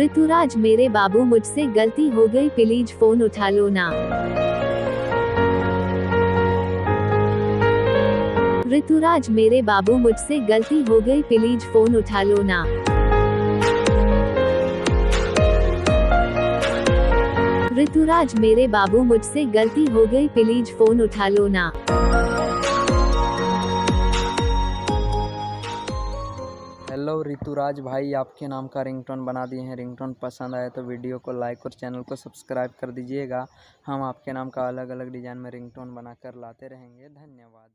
ऋतुराज मेरे बाबू मुझसे गलती हो गई प्लीज फोन उठा लो ना। ऋतुराज मेरे बाबू मुझसे गलती हो गई प्लीज फोन उठा लो ना। ऋतुराज मेरे बाबू मुझसे गलती हो गई प्लीज फोन उठा लो ना। हेलो ऋतुराज भाई, आपके नाम का रिंगटोन बना दिए हैं। रिंगटोन पसंद आए तो वीडियो को लाइक और चैनल को सब्सक्राइब कर दीजिएगा। हम आपके नाम का अलग अलग डिज़ाइन में रिंगटोन बनाकर लाते रहेंगे। धन्यवाद।